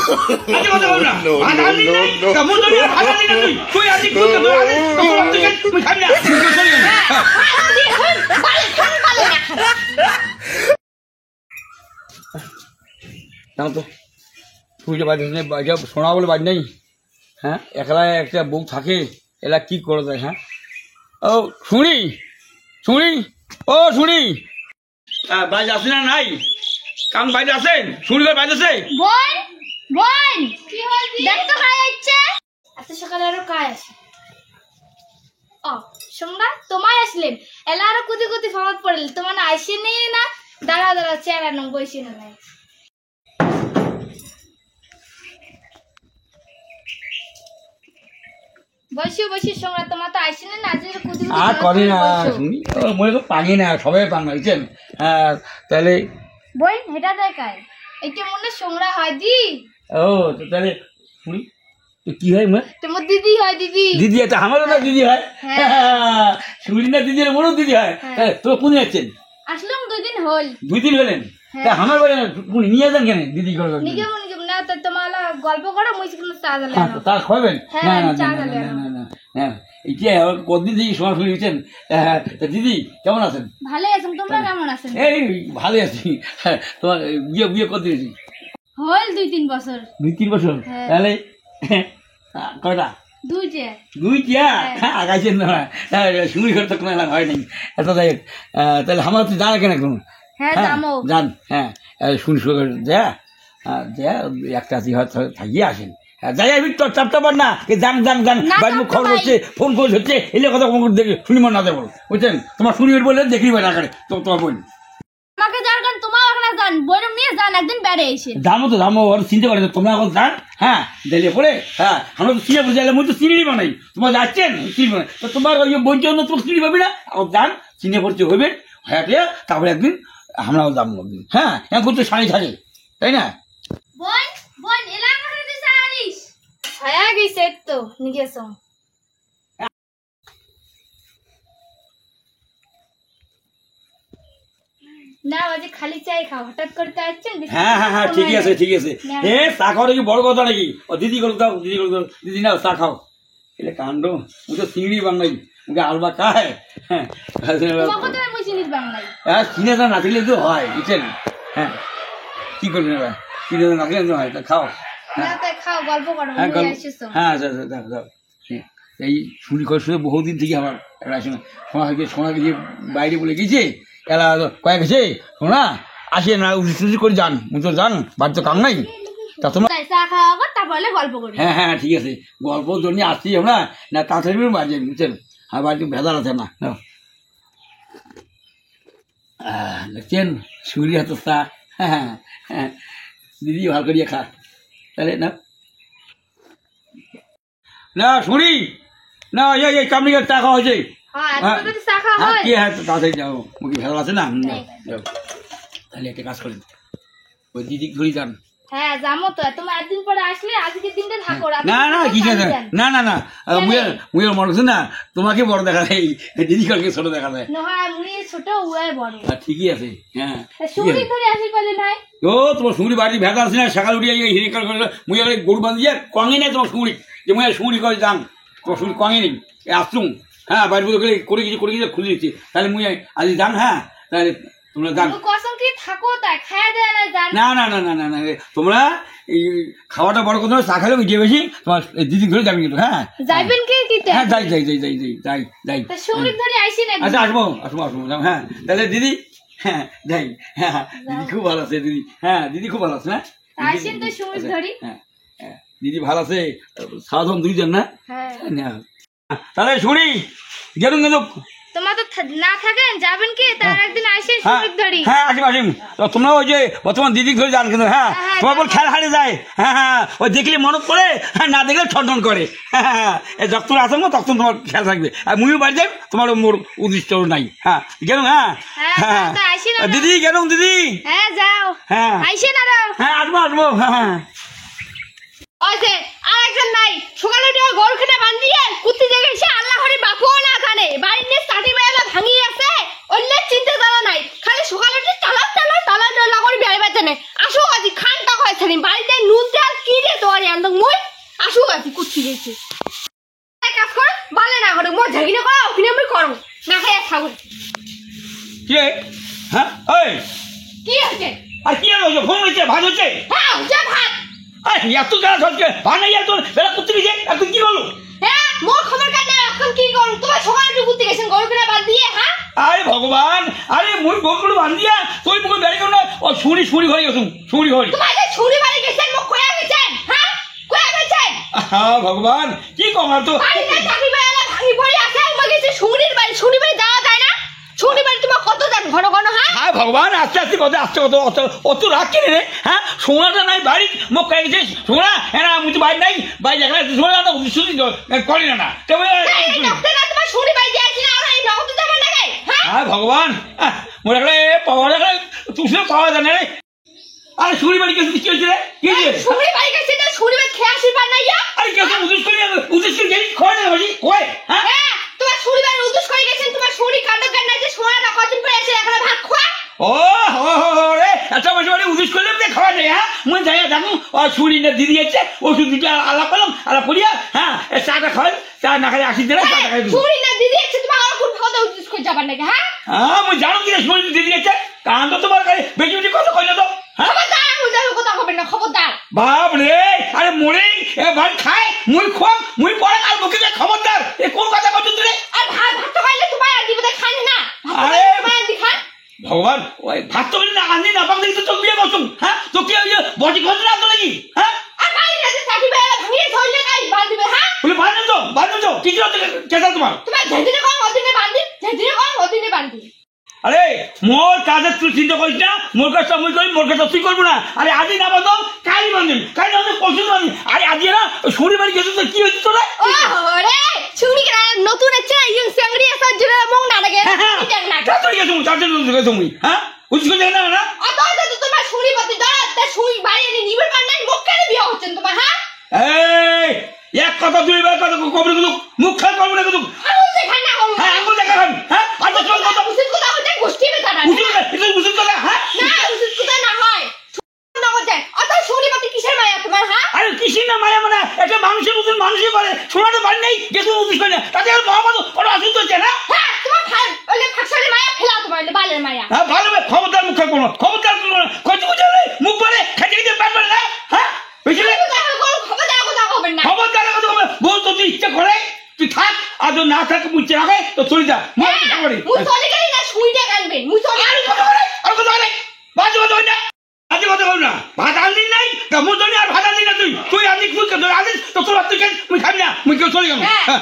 আজকে কথা বল না ভাত আনলি না কেমন ধরে ভাত আনলি না তুই আজকে কি করতে আগে তোর থেকে তুই খাবি না নাও তো তুই যে বাড়ি নেই শোনা বলে বাড়ি নেই হ্যাঁ একলা একটা বউ থাকে এলা কি করে দেয় হ্যাঁ ও শুনি শুনি ও শুনি বাইরে আসে না নাই কাম বাইরে আসেন শুনি করে বাইরে আসে বোন বোন কি হইছে দেখ তো কাজ হচ্ছে এত সকালে আরো কাজ আছে ও সোমবার তোমায় আসলেন এলা আরো কুতি কুতি ফরত পড়ল তোমার আইসেনি না দাঁড়া দাঁড়া চেয়ার আনো বইছি না নাই বসি বসি সোমরা তোমার তো আইসেনি না আজকে কুতি কুতি আর করে না শুনি মনে তো পানি না সবাই পান হইছেন হ্যাঁ তাহলে বোন এটা দেখায় এইটা মনে সোমরা হয় দি ও তো তাহলে শুনি কি হয় মা তোমার দিদি হয় দিদি দিদি এটা আমারও না দিদি হয় শুনি না দিদির বড় দিদি হয় তো কোন যাচ্ছেন আসলাম 2 দিন হল 2 দিন হলেন তা আমার বাড়ি নিয়ে যান কেন দিদি করে নিজে না তো তোমার গল্প করো মুই কোনো চা জ্বালে না তা খাবেন না না চা না জ্বালে না না হ্যাঁ এইটা কতদিন থেকে সময় হয়েছেন তা দিদি কেমন আছেন ভালো আছেন তোমরা কেমন আছেন এই ভালো আছি তোমার বিয়ে বিয়ে কত দিয়েছি হল 2-3 বছর 2-3 বছর তাহলে কয়টা দুইটা আগাইছেন না শুনি ঘর তো কোনো হয় নাই এত যাই তাহলে আমার তো জানা কেন কোনো জান হ্যাঁ শুনি শুরু যা যা একটা থাকিয়ে আসেন যাই আমি তো চাপটা না জান জান জান বাড়ির মুখ খবর হচ্ছে ফোন করে হচ্ছে এলে কথা দেখে শুনি মন না দেবো বুঝছেন তোমার শুনিবেন বললে দেখি না করে তোমার বোন আমাকে জানগান তোমার ওখানে যান বইরম নিয়ে যান একদিন বেড়ে এসে দামও তো দামও ওর চিনতে পারে তোমরা এখন যান হ্যাঁ দিলে পরে হ্যাঁ আমরা তো চিনে বুঝে মই তো চিনি বানাই তোমার যাচ্ছেন চিনবে না তো তোমার ওই বোন জন্য তোমাকে চিনি পাবি না এখন যান চিনে পড়ছে হইবে হ্যাঁ তারপরে একদিন আমরাও যাবো একদিন হ্যাঁ এখন তো শাড়ি থাকে তাই না বোন বোন এলাম করে তুই সারিস ছায়া গেছে তো নিগেছো না আজকে খালি চাই খাও হঠাৎ করতে আসছেন হ্যাঁ হ্যাঁ হ্যাঁ ঠিক আছে ঠিক আছে এ চা খাওয়া কি বড় কথা নাকি ও দিদি করে দাও দিদি করে দাও দিদি নাও চা খাও এলে কাণ্ড ও তো চিংড়ি বাংলাই ওকে আলবা খায় হ্যাঁ চিনে তো না থাকলে তো হয় বুঝছেন হ্যাঁ কি করবেন এবার চিনে তো না থাকলে হয় তা খাও হ্যাঁ এই শুনি করে শুনে বহুদিন থেকে আমার সোনাকে যে বাইরে বলে গেছে এরা কয়েক গেছে শোনা আসে না উঠি করে যান মুতো যান বাড়িতে কাম নাই তা তোমার হ্যাঁ হ্যাঁ ঠিক আছে গল্প জন্য আসছি আমরা না তাড়াতাড়ি বাড়ি বুঝছেন আর বাড়িতে ভেজাল আছে না দেখছেন শুনি হাত চা হ্যাঁ হ্যাঁ দিদি ভালো করিয়ে খা তাহলে না না শুনি না এই কামড়িকার চা খাওয়া হয়েছে তাড়াতাড়ি যাও মুখে ভেজাল আছে না তাহলে একটা কাজ করেন ওই দিদি ধরি যান তোমাকে বড় দেখা যায় দিদি কালকে ছোট দেখা যায় ঠিকই আছে হ্যাঁ ও তোমার শুঁড়ি বাড়ি ভেজা আছে না সকাল উঠিয়ে হিরিকাল করে মুই গরু বাঁধিয়ে কঙে নেই তোমার শুঁড়ি যে মুই শুঁড়ি করে যান তোমার শুঁড়ি কঙে নেই আসুন হ্যাঁ বাড়ি করে কিছু খুলে দিচ্ছি তাহলে মুই আজ যান হ্যাঁ তাহলে তোমরা যান না না না না না না তোমরা এই খাওয়াটা বড় কথা চা খেলে উঠে বেশি তোমার দিদি ধরে যাবি কিন্তু হ্যাঁ হ্যাঁ যাই যাই যাই যাই যাই যাই যাই আচ্ছা আসবো আসবো আসবো হ্যাঁ তাহলে দিদি হ্যাঁ যাই হ্যাঁ দিদি খুব ভালো আছে দিদি হ্যাঁ দিদি খুব ভালো আছে না হ্যাঁ দিদি ভালো আছে সাধারণ দুইজন না তাহলে শুনি গেলুন কিন্তু তোমার তো না থাকেন যাবেন কি তার একদিন আসে সুযোগ ধরি হ্যাঁ আসিম আসিম তোমরা ওই যে বর্তমান দিদি ধরে যান কিন্তু হ্যাঁ তোমার বল খেলা হারিয়ে যায় হ্যাঁ হ্যাঁ ওই দেখলে মনত পড়ে হ্যাঁ না দেখলে ঠন করে হ্যাঁ হ্যাঁ যখন আসেন তখন তোমার খেয়াল থাকবে আর মুইও বাড়ি যাই তোমার মোর উদ্দিষ্ট নাই হ্যাঁ গেল হ্যাঁ হ্যাঁ দিদি গেল দিদি হ্যাঁ যাও হ্যাঁ আইসে না হ্যাঁ আসবো আসবো হ্যাঁ আরেকজন নাই সকালে উঠে গরু খেতে বান্ধিয়ে কুত্তি জায়গায় এসে আল্লাহ হরি বাপুও না জানে বাড়ির নিয়ে সাটি বেলা ভাঙিয়ে আছে অন্য চিন্তা জানা নাই খালি সকালে উঠে তালা করে বেড়ে বেড়ে আসো আজি খানটা হয়েছে বাড়িতে নুন তেল কি আছি কুচ্ছি গেছি কাজ করো বালে না করো মজা কিনে করো কিনে আমি করো না খাই খাবো কে হ্যাঁ ওই কি হচ্ছে আর কি হলো ফোন হচ্ছে ভাত হচ্ছে হ্যাঁ হচ্ছে ভাত এত গাছ হচ্ছে ভাত নাই তোর বেলা করতে গেছে এখন কি করলো হ্যাঁ মোর খবর কাটে এখন কি করো তোমার সকালে ঘুরতে গেছেন গরু কিনা বাদ দিয়ে হ্যাঁ আরে ভগবান আরে মুই গরুগুলো বান্ধিয়া তুই মুখে বেড়ে গেল ও ছুরি ছুরি ঘরে গেছুন ছুরি ঘরে তোমার যে ছুরি বাড়ি গেছেন মুখ কয়া গেছেন হ্যাঁ কয়া গেছেন হ্যাঁ ভগবান কি কম আর তো বাড়ি না চাকরি বেলা ভাঙি পড়ে আছে আমার কাছে ছুরির বাড়ি ছুরি বাড়ি যাওয়া যায় না ছুরি বাড়ি তোমার কত যান ঘন ঘন হ্যাঁ হ্যাঁ ভগবান আস্তে আস্তে কত আস্তে কত অত রাগ কিনে রে হ্যাঁ সোনাটা নাই বাড়ি মুখ কয়ে গেছে সোনা হ্যাঁ আমি তো বাড়ি নাই বাড়ি দেখা সোনা না শুধু করি না তবে তোমার ছুরি বাড়ি দিয়েছি না আর এই নগদ যাবেন না হ্যাঁ হ্যাঁ ভগবান মোর একটা পাওয়া দেখলে তুষে পাওয়া যায় না রে আরে ছুরি বাড়ি গেছে কি হয়েছে রে কি হয়েছে ছুরি বাড়ি গেছে না ছুরি বাড়ি খেয়ে আসি পার নাই আরে কেসে উদ্দেশ করে গেলি খয় না বাড়ি কয় হ্যাঁ হ্যাঁ তোমার ছুরি বাড়ি উদ্দেশ্য করে গেছেন তোমার ছুরি কাণ্ড কেন যে সোনাটা কদিন পরে এসে এখন ভাত খোয়া ও হো হো রে আচ্ছা মাসে বাড়ি উদ্দেশ করলে খাওয়া যায় হ্যাঁ মই যাই দেখো ও ছুরি না দিদি যাচ্ছে ওষুধ দুটো আলাপ করলাম আলাপ করিয়া হ্যাঁ চাটা খাই চা না খাই আসি দিলে চাটা খাই ছুরি না দিদি যাচ্ছে তোমার আর কোন খাওয়া উদ্দেশ্য করে যাবার নাকি হ্যাঁ হ্যাঁ মই জানো কি ছুরি দিদি যাচ্ছে কান তো তোমার কাছে বেশি বেশি কথা কই না তো খবরদার বুঝাবে কথা হবে না খবরদার বাপ রে আরে মোরে এ ভাত খায় মুই খোম মুই পড়ে আর মুখে খবরদার এ কোন কথা কইছ তুই আর ভাত তো খাইলে তোমার আর দিবতে খান না আরে তোমার দি খান ভগবান ওই ভাত তো না আনি না পাক দেখি তো বিয়ে বসুন হ্যাঁ তো কি ওই বডি খোঁজ না তো নাকি হ্যাঁ আর ভাই রাতে চাকরি বেলা ভাঙিয়ে ধরলে কাই বাল দিবে হ্যাঁ বলে বাঁধো তো কি ছিল কেসা তোমার যেদিনে কম ওদিনে বান্ধি যেদিনে কম ওদিনে বান্ধি আরে মোর কাজে তুই চিন্তা করিস না মোর কাজ মুই করি মোর কাজ তুই করবো না আরে আজি না বাঁধো কালি বাঁধিম কালি বাঁধে পশু বাঁধিম আরে আজি না শরীর বাড়ি গেছে তো কি হয়েছে তোরা ওরে শুনি কেন নতুন একটা ইয়ং সাংরি আছে জুড়ে মং না লাগে না তো গেছো চাচা গেছো মুই হ্যাঁ বুঝছ না না অত তো তোমার শুনি পাতি দাও তা শুনি বাইরে নিবে পার নাই মুখ কেন বিয়ে হচ্ছেন তোমার হ্যাঁ এই এক কথা দুইবার কথা কবরে গুলো মুখ খাল করবো না কিন্তু আঙুল দেখা না হ্যাঁ আঙুল দেখা খাবি হ্যাঁ আর তো চল কথা উচিত কথা হচ্ছে গোষ্ঠী বেতা না উচিত কথা হ্যাঁ না উচিত কথা না হয় নগদ যায় অত শুনি পাতি কিসের মায়া তোমার হ্যাঁ আরে কিসের না মায়া মানে একটা মানুষের মতন মানুষই করে শোনাতে পারি নাই গেছো উচিত করে তাতে আর মহামাদ ওরা অসুস্থ হচ্ছে না হ্যাঁ তোমার ওলে ফাঁকশালে মায়া ফেলা তোমার বালের মায়া হ্যাঁ ভালো খবরদার মুখ খাই কোনো খবরদার কোনো কত বুঝালে মুখ পরে খেতে খেতে ব্যাট না হ্যাঁ বুঝলে খবরদার কথা হবে বল তো তুই ইচ্ছা করে তুই থাক আর যদি না থাকে মুচ্ছে রাখে তো চলে যা মুই চলে গেলি না সুইটা কানবে মুই চলে আর কথা বলে বাজে কথা হয় না বাজে কথা বল না ভাত আনলি নাই তা মুই তো আর ভাত আনলি না তুই আনলি তুই আনিস তো তোর তুই মুই খাবি না মুই কেউ চলে গেল হ্যাঁ